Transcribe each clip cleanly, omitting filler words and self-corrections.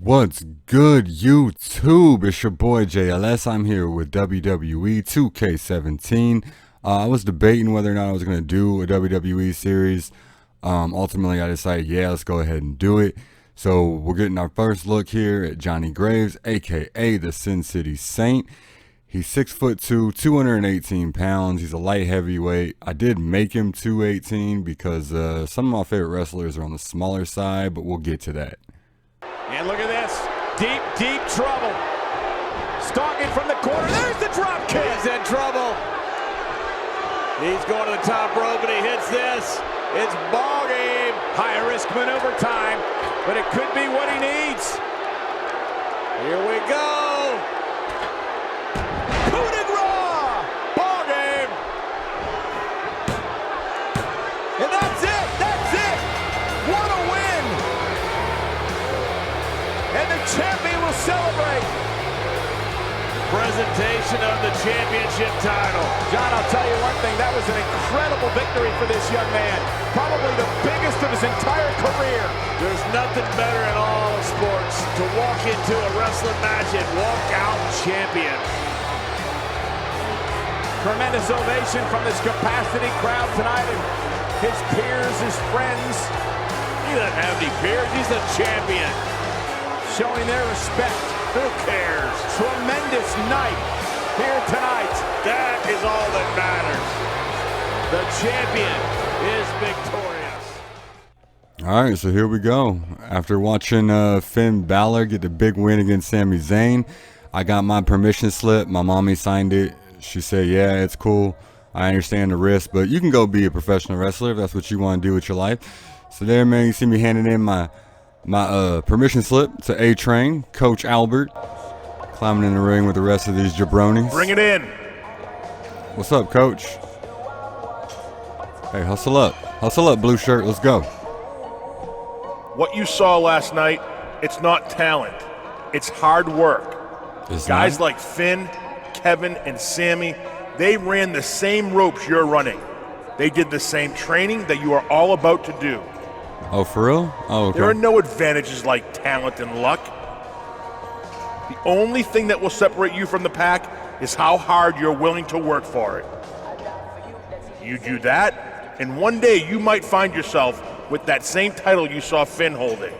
What's good, YouTube? It's your boy JLS. I'm here with WWE 2K17. I was debating whether or not I was going to do a WWE series. Ultimately, I decided, yeah, let's go ahead and do it. So we're getting our first look here at Johnny Graves, aka the Sin City Saint. He's 6'2", 218 pounds. He's a light heavyweight. I did make him 218 because some of my favorite wrestlers are on the smaller side, but we'll get to that. And look at this. Deep trouble. Stalking from the corner. There's the drop kick. He's in trouble. He's going to the top rope and he hits this. It's ball game. High risk maneuver time, but it could be what he needs. Here we go. Coup de grace. Ball game. And that's it. That's it. What a win. And the champion will celebrate. Presentation of the championship title. John, I'll tell you one thing, that was an incredible victory for this young man. Probably the biggest of his entire career. There's nothing better in all of sports to walk into a wrestling match and walk out champion. Tremendous ovation from this capacity crowd tonight, and his peers, his friends. He doesn't have any peers, he's a champion. Showing their respect. Who cares? Tremendous night here tonight. That is all that matters. The champion is victorious. All right, so here we go. After watching Finn Balor get the big win against Sami Zayn, I got my permission slip. My mommy signed it. She said, yeah, it's cool. I understand the risk, but you can go be a professional wrestler if that's what you want to do with your life. So there, man, you see me handing in my permission slip to A-Train, Coach Albert, climbing in the ring with the rest of these jabronis. Bring it in. What's up, Coach? Hey, hustle up, blue shirt. Let's go. What you saw last night, it's not talent. It's hard work. Guys like Finn, Kevin, and Sammy, they ran the same ropes you're running. They did the same training that you are all about to do. Oh, for real? Oh, okay. There are no advantages like talent and luck. The only thing that will separate you from the pack is how hard you're willing to work for it. You do that, and one day you might find yourself with that same title you saw Finn holding.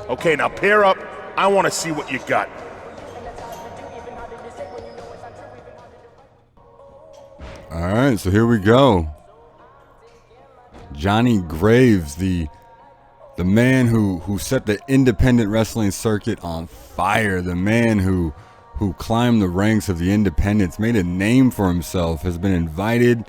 Okay, now pair up. I want to see what you got. All right, so here we go. Johnny Graves, the man who set the independent wrestling circuit on fire, the man who climbed the ranks of the independents, made a name for himself, has been invited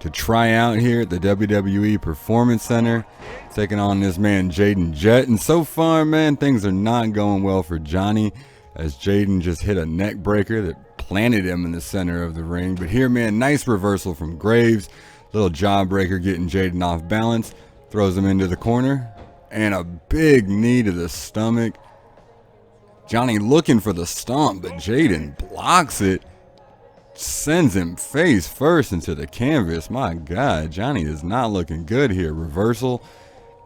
to try out here at the WWE Performance Center, taking on this man Jaden Jett. And so far, man, things are not going well for Johnny, as Jaden just hit a neck breaker that planted him in the center of the ring. But here, man, nice reversal from Graves. Little jawbreaker getting Jaden off balance, throws him into the corner, and a big knee to the stomach. Johnny looking for the stomp, but Jaden blocks it, sends him face first into the canvas. My God, Johnny is not looking good here. Reversal.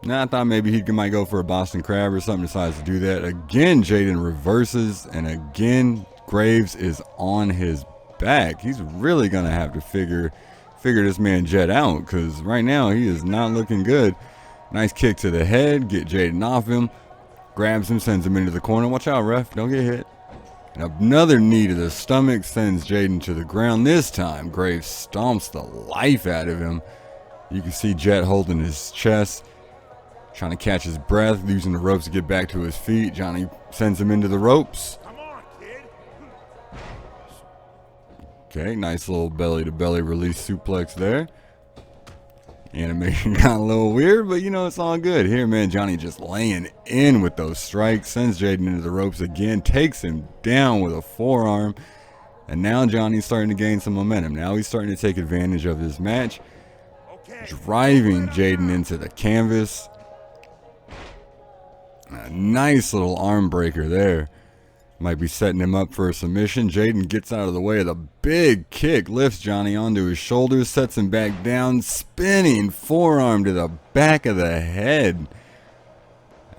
Now I thought maybe he might go for a Boston Crab or something, decides to do that. Again, Jaden reverses, and again, Graves is on his back. He's really going to have to figure this man Jett out, because right now he is not looking good. Nice kick to the head, get Jaden off him, grabs him, sends him into the corner. Watch out, ref, don't get hit. And another knee to the stomach sends Jaden to the ground. This time Graves stomps the life out of him. You can see Jett holding his chest, trying to catch his breath, using the ropes to get back to his feet. Johnny sends him into the ropes. Okay, nice little belly-to-belly release suplex there. Animation got a little weird, but you know, it's all good. Here, man, Johnny just laying in with those strikes. Sends Jaden into the ropes again. Takes him down with a forearm. And now Johnny's starting to gain some momentum. Now he's starting to take advantage of this match. Driving Jaden into the canvas. A nice little arm breaker there. Might be setting him up for a submission. Jaden gets out of the way of the big kick, lifts Johnny onto his shoulders, sets him back down, spinning forearm to the back of the head.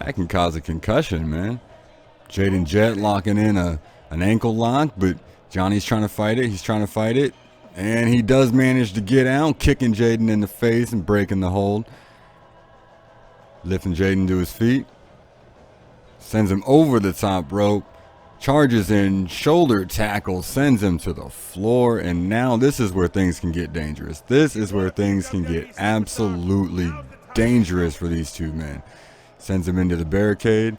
That can cause a concussion, man. Jaden Jet locking in an ankle lock, but Johnny's trying to fight it. He's trying to fight it. And he does manage to get out, kicking Jaden in the face and breaking the hold. Lifting Jaden to his feet. Sends him over the top rope. Charges in, shoulder tackle, sends him to the floor. And now this is where things can get dangerous. This is where things can get absolutely dangerous for these two men. Sends him into the barricade.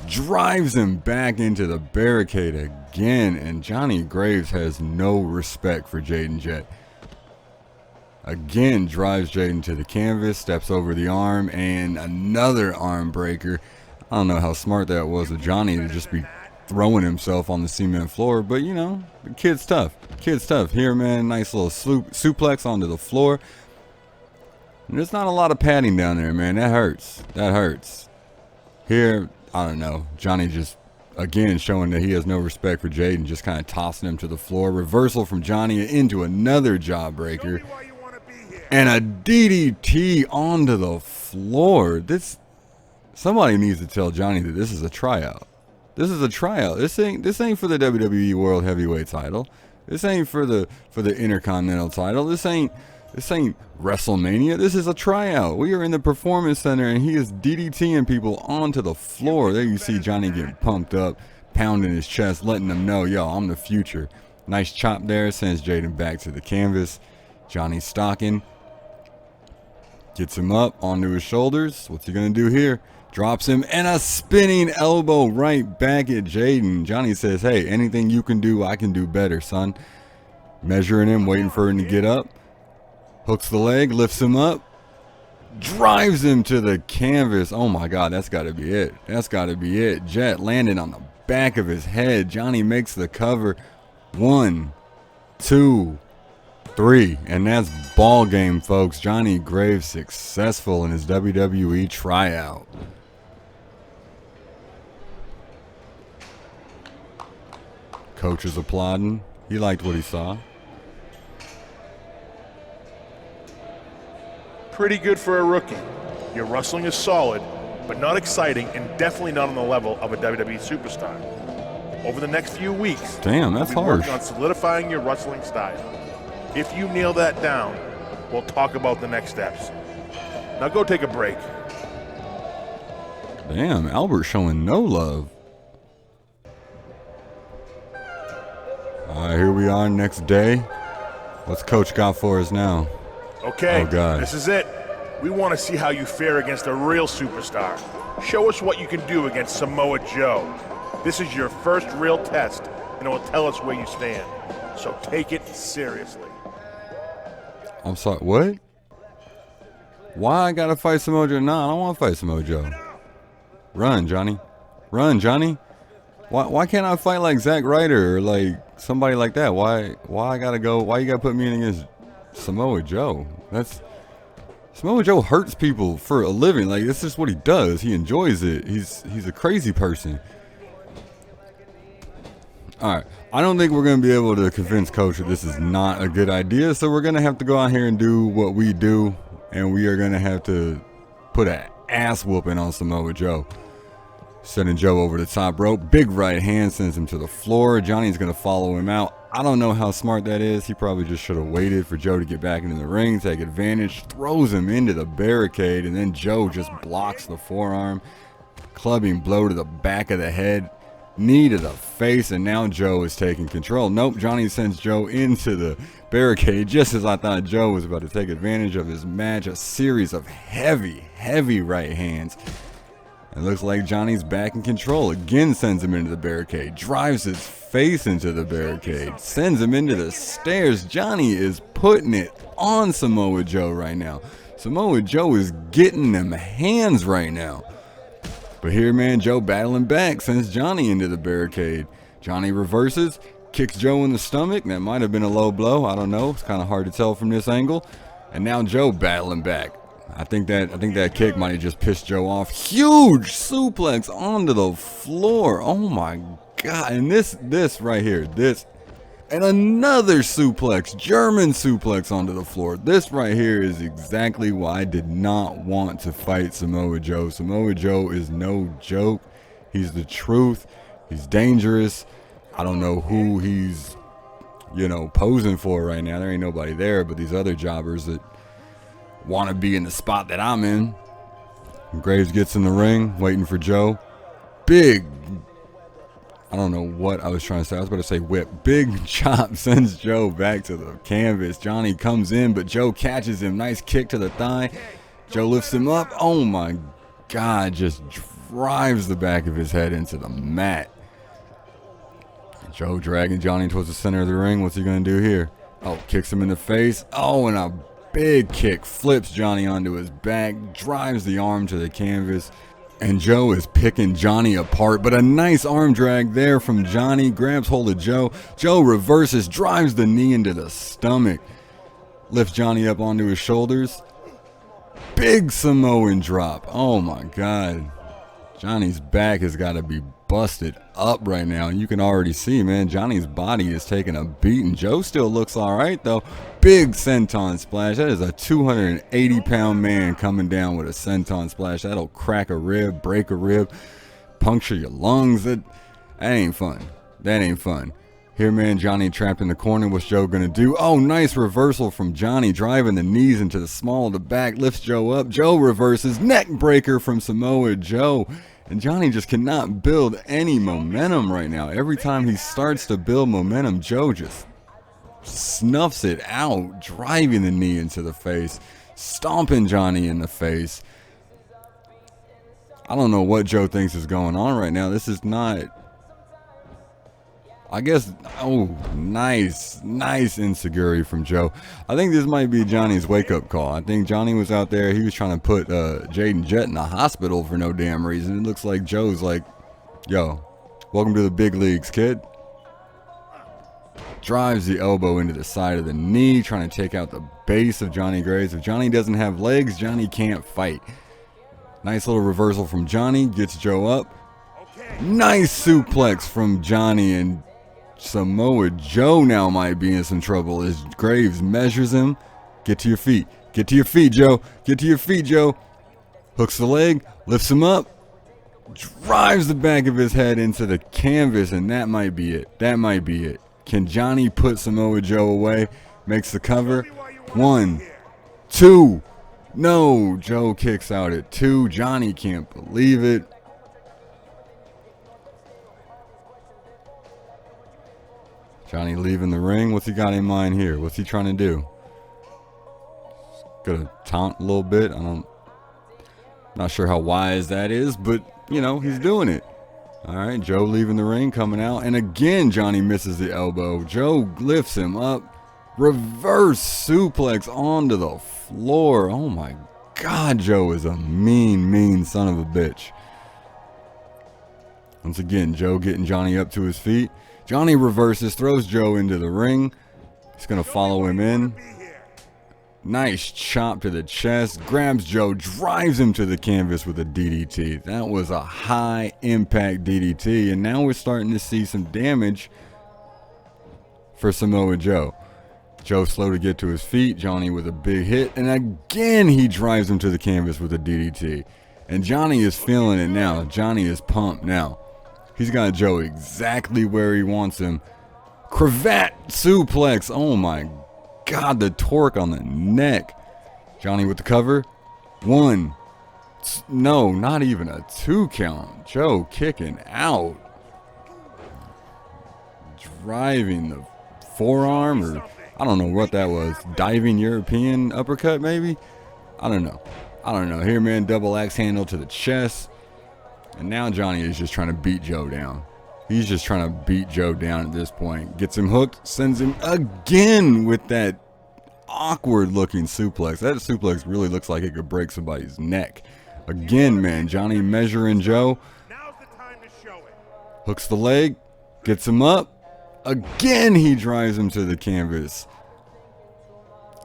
Drives him back into the barricade again. And Johnny Graves has no respect for Jaden Jet. Again, drives Jaden to the canvas, steps over the arm, and another arm breaker. I don't know how smart that was of Johnny to just be throwing himself on the cement floor, but you know, the kid's tough. Kid's tough. Here, man, nice little suplex onto the floor. And there's not a lot of padding down there, man. That hurts. That hurts. Here, I don't know. Johnny just, again, showing that he has no respect for Jaden, just kind of tossing him to the floor. Reversal from Johnny into another jawbreaker. And a DDT onto the floor. Somebody needs to tell Johnny that this is a tryout. This is a tryout. This ain't for the WWE World Heavyweight title. This ain't for the Intercontinental title. This ain't WrestleMania. This is a tryout. We are in the Performance Center, and he is DDTing people onto the floor. There you see Johnny getting pumped up, pounding his chest, letting them know, yo, I'm the future. Nice chop there. Sends Jaden back to the canvas. Johnny stalking. Gets him up onto his shoulders. What's he going to do here? Drops him, and a spinning elbow right back at Jaden. Johnny says, hey, anything you can do, I can do better, son. Measuring him, waiting for him to get up. Hooks the leg, lifts him up. Drives him to the canvas. Oh, my God, that's got to be it. That's got to be it. Jet landing on the back of his head. Johnny makes the cover. 1, 2, 3, and that's ball game, folks. Johnny Graves successful in his WWE tryout. Coach is applauding. He liked what he saw. Pretty good for a rookie. Your wrestling is solid, but not exciting, and definitely not on the level of a WWE superstar. Over the next few weeks, damn, that's we'll be harsh. working on solidifying your wrestling style. If you nail that down, we'll talk about the next steps. Now go take a break. Damn, Albert showing no love. All right, here we are next day. What's Coach got for us now? Okay, oh, God. This is it. We want to see how you fare against a real superstar. Show us what you can do against Samoa Joe. This is your first real test, and it will tell us where you stand. So take it seriously. I'm sorry, what? Why I gotta fight Samoa Joe? Nah, I don't want to fight Samoa Joe. Run, Johnny. Run, Johnny. Why can't I fight like Zack Ryder or like somebody like that? Why I gotta go? Why you gotta put me in against Samoa Joe? Samoa Joe hurts people for a living. Like, this is what he does. He enjoys it. He's a crazy person. All right. I don't think we're going to be able to convince Coach that this is not a good idea. So we're going to have to go out here and do what we do. And we are going to have to put an ass whooping on Samoa Joe. Sending Joe over the top rope. Big right hand sends him to the floor. Johnny's going to follow him out. I don't know how smart that is. He probably just should have waited for Joe to get back into the ring, take advantage, throws him into the barricade, and then Joe just blocks the forearm. Clubbing blow to the back of the head, knee to the face, and now Joe is taking control. Nope, Johnny sends Joe into the barricade just as I thought Joe was about to take advantage of his match. A series of heavy right hands. It looks like Johnny's back in control. Again sends him into the barricade. Drives his face into the barricade. Sends him into the stairs. Johnny is putting it on Samoa Joe right now. Samoa Joe is getting them hands right now. But here, man, Joe battling back. Sends Johnny into the barricade. Johnny reverses. Kicks Joe in the stomach. That might have been a low blow. I don't know. It's kind of hard to tell from this angle. And now Joe battling back. I think that kick might have just pissed Joe off. Huge suplex onto the floor. Oh my God. And this right here, this And another suplex, German suplex onto the floor. This right here is exactly why I did not want to fight Samoa Joe. Samoa Joe is no joke. He's the truth. He's dangerous. I don't know who he's, posing for right now. There ain't nobody there but these other jobbers that want to be in the spot that I'm in. Graves gets in the ring, waiting for Joe. Big, I don't know what I was trying to say. I was about to say whip. Big chop sends Joe back to the canvas. Johnny comes in, but Joe catches him. Nice kick to the thigh. Joe lifts him up. Oh my God, just drives the back of his head into the mat. Joe dragging Johnny towards the center of the ring. What's he going to do here? Oh, kicks him in the face. Oh, and a big kick flips Johnny onto his back, drives the arm to the canvas, and Joe is picking Johnny apart. But a nice arm drag there from Johnny, grabs hold of Joe. Joe reverses, drives the knee into the stomach, lifts Johnny up onto his shoulders. Big Samoan drop. Oh my God. Johnny's back has got to be busted up right now, and you can already see, man, Johnny's body is taking a beating. Joe still looks all right though. Big senton splash. That is a 280-pound man coming down with a senton splash. That'll crack a rib, break a rib, puncture your lungs. That ain't fun. That ain't fun. Here, man, Johnny trapped in the corner. What's Joe gonna do? Oh, nice reversal from Johnny, driving the knees into the small of the back, lifts Joe up. Joe reverses, neck breaker from Samoa Joe. And Johnny just cannot build any momentum right now. Every time he starts to build momentum, Joe just snuffs it out, driving the knee into the face, stomping Johnny in the face. I don't know what Joe thinks is going on right now. This is not, I guess, oh, nice insecurity from Joe. I think this might be Johnny's wake-up call. I think Johnny was out there. He was trying to put Jaden Jett in the hospital for no damn reason. It looks like Joe's like, yo, welcome to the big leagues, kid. Drives the elbow into the side of the knee, trying to take out the base of Johnny Graves. If Johnny doesn't have legs, Johnny can't fight. Nice little reversal from Johnny. Gets Joe up. Nice suplex from Johnny, and Samoa Joe now might be in some trouble as Graves measures him. Get to your feet. Get to your feet, Joe. Get to your feet, Joe. Hooks the leg, lifts him up, drives the back of his head into the canvas, and that might be it. That might be it. Can Johnny put Samoa Joe away? Makes the cover. 1, 2. No, Joe kicks out at 2. Johnny can't believe it. Johnny leaving the ring. What's he got in mind here? What's he trying to do? Gonna taunt a little bit. Not sure how wise that is, but he's doing it. All right, Joe leaving the ring, coming out, and again Johnny misses the elbow. Joe lifts him up, reverse suplex onto the floor. Oh my God, Joe is a mean son of a bitch. Once again, Joe getting Johnny up to his feet. Johnny reverses, throws Joe into the ring. He's going to follow him in. Nice chop to the chest. Grabs Joe, drives him to the canvas with a DDT. That was a high impact DDT. And now we're starting to see some damage for Samoa Joe. Joe slow to get to his feet. Johnny with a big hit. And again, he drives him to the canvas with a DDT. And Johnny is feeling it now. Johnny is pumped now. He's got Joe exactly where he wants him. Cravat suplex. Oh my God, the torque on the neck. Johnny with the cover. 1. No, not even a 2 count. Joe kicking out. Driving the forearm, or I don't know what that was. Diving European uppercut maybe? I don't know. Here, man, double axe handle to the chest. And now Johnny is just trying to beat Joe down. He's just trying to beat Joe down at this point. Gets him hooked, sends him again with that awkward looking suplex. That suplex really looks like it could break somebody's neck. Again, man, Johnny measuring Joe. Now's the time to show it. Hooks the leg, gets him up. Again, he drives him to the canvas.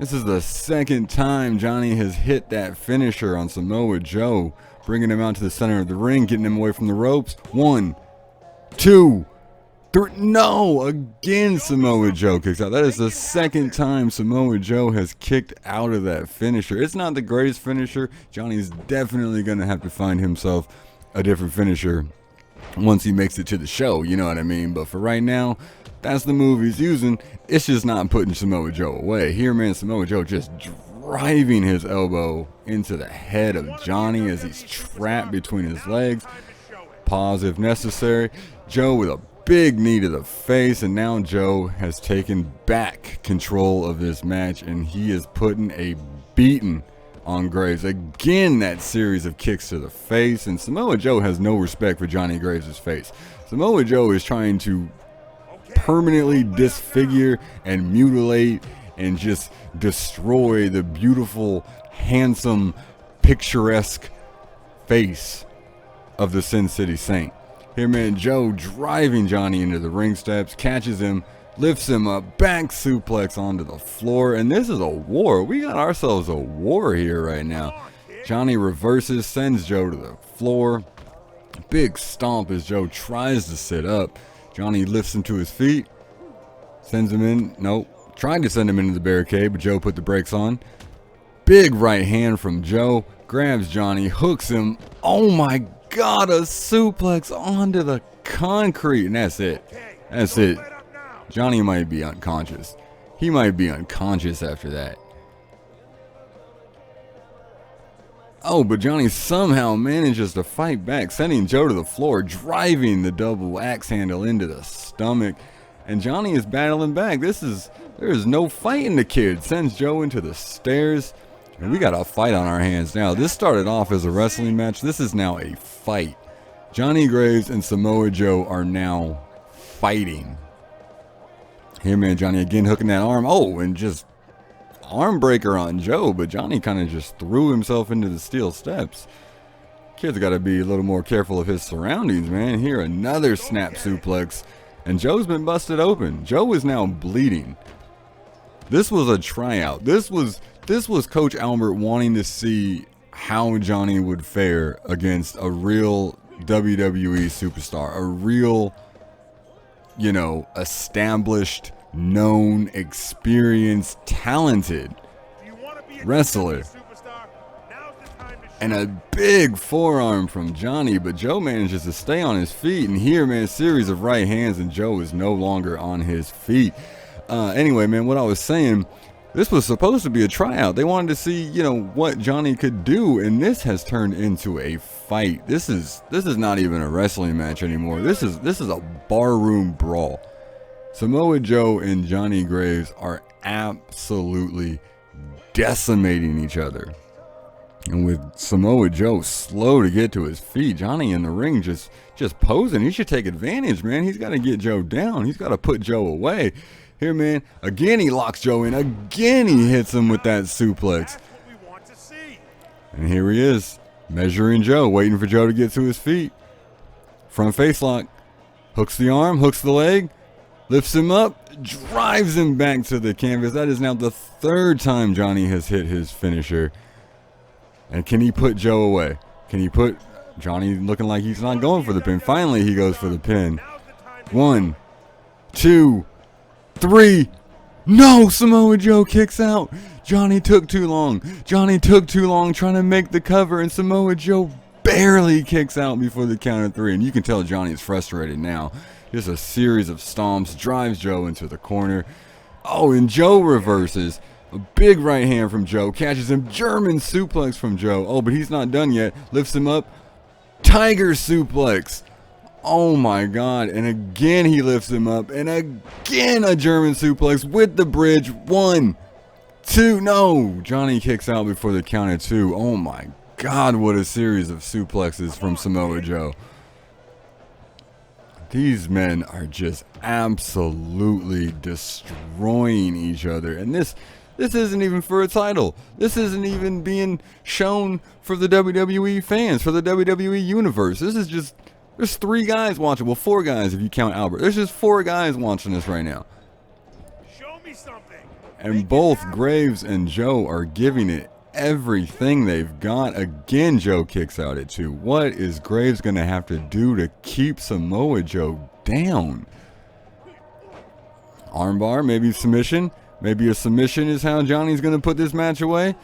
This is the second time Johnny has hit that finisher on Samoa Joe, bringing him out to the center of the ring, getting him away from the ropes. 1, 2. No, again Samoa Joe kicks out. That is the second time Samoa Joe has kicked out of that finisher. It's not the greatest finisher. Johnny's definitely going to have to find himself a different finisher once he makes it to the show, you know what I mean? But for right now, that's the move he's using. It's just not putting Samoa Joe away. Here, man, Samoa Joe just driving his elbow into the head of Johnny as he's trapped between his legs. Pause if necessary. Joe with a big knee to the face, and now Joe has taken back control of this match, and he is putting a beating on Graves. Again, that series of kicks to the face, and Samoa Joe has no respect for Johnny Graves' face. Samoa Joe is trying to permanently disfigure and mutilate and just destroy the beautiful, handsome, picturesque face of the Sin City Saint. Here, man, Joe driving Johnny into the ring steps, catches him, lifts him up, back suplex onto the floor, and this is a war. We got ourselves a war here right now. Johnny reverses, sends Joe to the floor. Big stomp as Joe tries to sit up. Johnny lifts him to his feet, sends him in. Nope. Tried to send him into the barricade, but Joe put the brakes on. Big right hand from Joe. Grabs Johnny, hooks him. Oh my God, a suplex onto the concrete. And that's it. That's it. Johnny might be unconscious. He might be unconscious after that. Oh, but Johnny somehow manages to fight back, sending Joe to the floor, driving the double axe handle into the stomach. And Johnny is battling back. There is no fighting the kid. Sends Joe into the stairs. And we got a fight on our hands now. This started off as a wrestling match. This is now a fight. Johnny Graves and Samoa Joe are now fighting. Here, man, Johnny again hooking that arm. Oh, and just arm breaker on Joe. But Johnny kind of just threw himself into the steel steps. Kid's got to be a little more careful of his surroundings, man. Here, another snap suplex. And Joe's been busted open. Joe is now bleeding. This was a tryout. This was Coach Albert wanting to see how Johnny would fare against a real WWE superstar, a real, you know, established, known, experienced, talented wrestler. And a big forearm from Johnny, but Joe manages to stay on his feet. And here, man, a series of right hands, and Joe is no longer on his feet. Anyway, man, what I was saying, this was supposed to be a tryout. They wanted to see, you know, what Johnny could do, and this has turned into a fight. This is not even a wrestling match anymore. This is a barroom brawl. Samoa Joe and Johnny Graves are absolutely decimating each other. And with Samoa Joe slow to get to his feet, Johnny in the ring just posing. He should take advantage, man. He's got to get Joe down. He's got to put Joe away. Here, man, again he locks Joe in. Again he hits him with that suplex. And here he is, measuring Joe, waiting for Joe to get to his feet. Front face lock. Hooks the arm, hooks the leg, lifts him up, drives him back to the canvas. That is now the third time Johnny has hit his finisher. And can he put Joe away? Can he put Johnny looking like he's not going for the pin? Finally, he goes for the pin. 1, 2, 3. No, Samoa Joe kicks out. Johnny took too long. Johnny took too long trying to make the cover, and Samoa Joe barely kicks out before the count of 3. And you can tell Johnny's frustrated now. Just a series of stomps, drives Joe into the corner. Oh, and Joe reverses. A big right hand from Joe, catches him, German suplex from Joe. Oh, but he's not done yet. Lifts him up, tiger suplex. Oh my God, and again he lifts him up, and again a German suplex with the bridge. 1, 2, no. Johnny kicks out before the count of 2. Oh my God, what a series of suplexes from Samoa Joe. These men are just absolutely destroying each other, and this isn't even for a title. This isn't even being shown for the WWE fans, for the WWE universe. This is just, there's 3 guys watching. Well, 4 guys if you count Albert. There's just 4 guys watching this right now. Show me something. And both Graves and Joe are giving it everything they've got. Again, Joe kicks out at 2. What is Graves going to have to do to keep Samoa Joe down? Armbar, maybe submission. Maybe a submission is how Johnny's going to put this match away.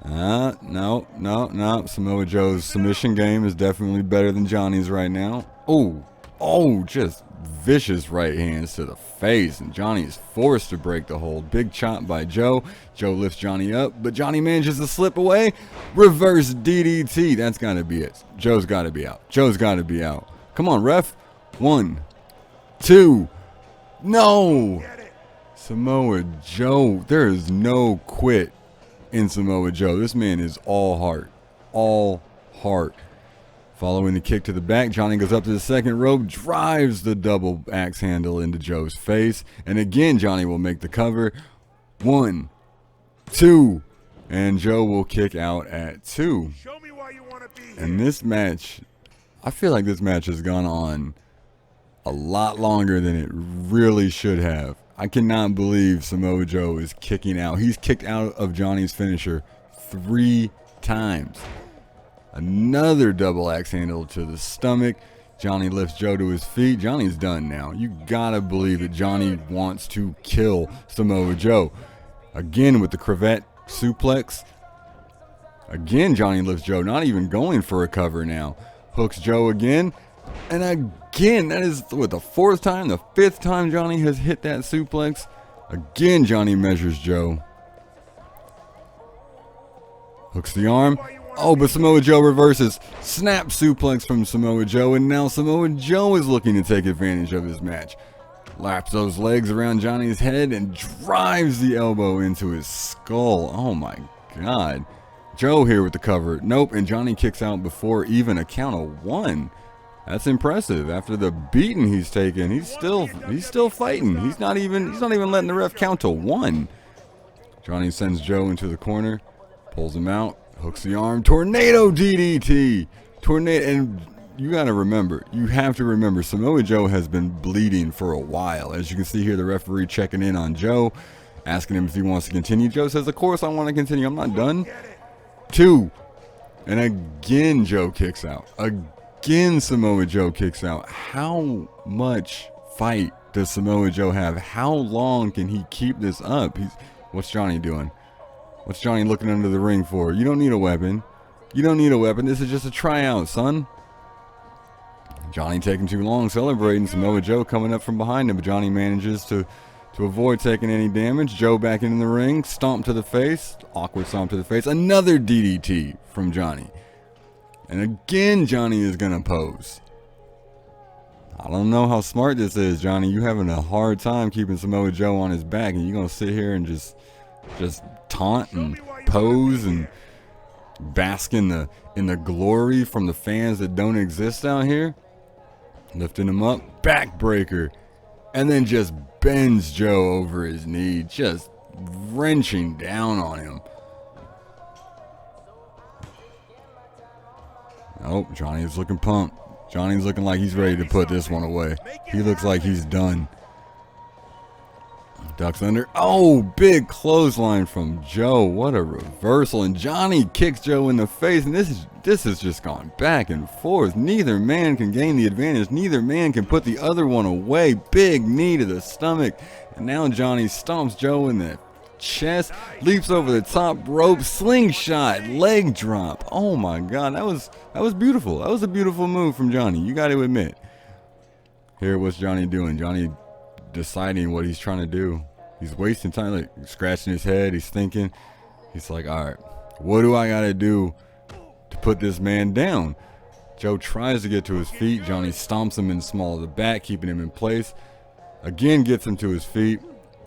No. Samoa Joe's submission game is definitely better than Johnny's right now. Oh, just vicious right hands to the face, and Johnny is forced to break the hold. Big chop by Joe. Joe lifts Johnny up, but Johnny manages to slip away. Reverse DDT. That's got to be it. Joe's got to be out. Joe's got to be out. Come on, ref. 1, 2. No. Samoa Joe. There is no quit in Samoa Joe. This man is all heart. All heart. Following the kick to the back, Johnny goes up to the second rope, drives the double axe handle into Joe's face. And again, Johnny will make the cover. 1, 2. And Joe will kick out at 2. Show me why you want to be and this match, I feel like this match has gone on a lot longer than it really should have. I cannot believe Samoa Joe is kicking out. He's kicked out of Johnny's finisher 3 times. Another double axe handle to the stomach. Johnny lifts Joe to his feet. Johnny's done now. You gotta believe that Johnny wants to kill Samoa Joe. Again with the cravette suplex. Again, Johnny lifts Joe, not even going for a cover now. Hooks Joe again. And again, that is what, the 4th time, the 5th time Johnny has hit that suplex. Again, Johnny measures Joe. Hooks the arm. Oh, but Samoa Joe reverses. Snap suplex from Samoa Joe, and now Samoa Joe is looking to take advantage of his match. Laps those legs around Johnny's head and drives the elbow into his skull. Oh my God. Joe here with the cover. Nope, and Johnny kicks out before even a count of 1. That's impressive. After the beating he's taken, he's still fighting. He's not even letting the ref count to 1. Johnny sends Joe into the corner, pulls him out. Hooks the arm, tornado DDT. Tornado, and you got to remember, you have to remember, Samoa Joe has been bleeding for a while. As you can see here, the referee checking in on Joe, asking him if he wants to continue. Joe says, of course I want to continue. I'm not done. 2. And again, Joe kicks out. Again, Samoa Joe kicks out. How much fight does Samoa Joe have? How long can he keep this up? What's Johnny doing? What's Johnny looking under the ring for? You don't need a weapon. You don't need a weapon. This is just a tryout, son. Johnny taking too long celebrating. Samoa Joe coming up from behind him, but Johnny manages to avoid taking any damage. Joe back in the ring. Stomp to the face. Awkward stomp to the face. Another DDT from Johnny. And again, Johnny is going to pose. I don't know how smart this is, Johnny. You having a hard time keeping Samoa Joe on his back, and you're going to sit here and just taunt and pose and bask in the glory from the fans that don't exist out here. Lifting him up, backbreaker, and then just bends Joe over his knee, just wrenching down on him. Oh, Johnny's looking pumped. Johnny's looking like he's ready to put this one away. He looks like he's done. Ducks under. Oh, big clothesline from Joe. What a reversal. And Johnny kicks Joe in the face. And this has just gone back and forth. Neither man can gain the advantage. Neither man can put the other one away. Big knee to the stomach. And now Johnny stomps Joe in the chest. Leaps over the top rope. Slingshot. Leg drop. Oh my God. That was beautiful. That was a beautiful move from Johnny. You got to admit. Here, what's Johnny doing? Johnny deciding what he's trying to do. He's wasting time, like scratching his head. He's thinking. He's like, all right, what do I gotta do to put this man down? Joe tries to get to his feet. Johnny stomps him in the small of the back, keeping him in place. Again, gets him to his feet,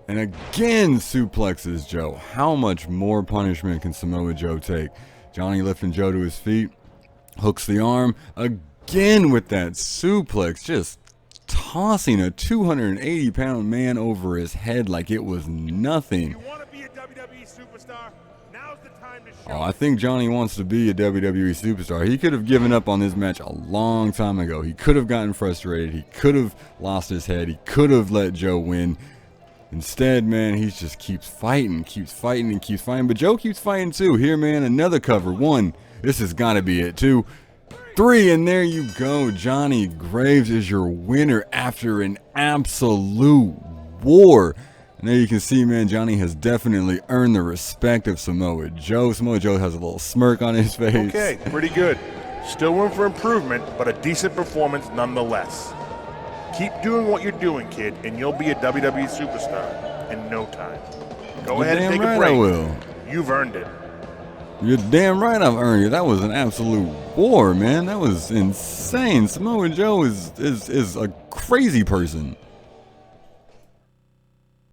and again suplexes Joe. How much more punishment can Samoa Joe take? Johnny lifting Joe to his feet, hooks the arm again with that suplex, just tossing a 280-pound man over his head like it was nothing. You want to be a WWE superstar? Now's the time to show. Oh, I think Johnny wants to be a WWE superstar. He could have given up on this match a long time ago. He could have gotten frustrated. He could have lost his head. He could have let Joe win. Instead, man, he just keeps fighting, and keeps fighting. But Joe keeps fighting too. Here, man, another cover. 1. This has got to be it. 2. 3, and there you go. Johnny Graves is your winner after an absolute war. And there you can see, man, Johnny has definitely earned the respect of Samoa Joe. Samoa Joe has a little smirk on his face. Okay, pretty good. Still room for improvement, but a decent performance nonetheless. Keep doing what you're doing, kid, and you'll be a WWE superstar in no time. Go ahead and take a break. I will. You've earned it. You're damn right I've earned it. That was an absolute war, man. That was insane. Samoa Joe is a crazy person.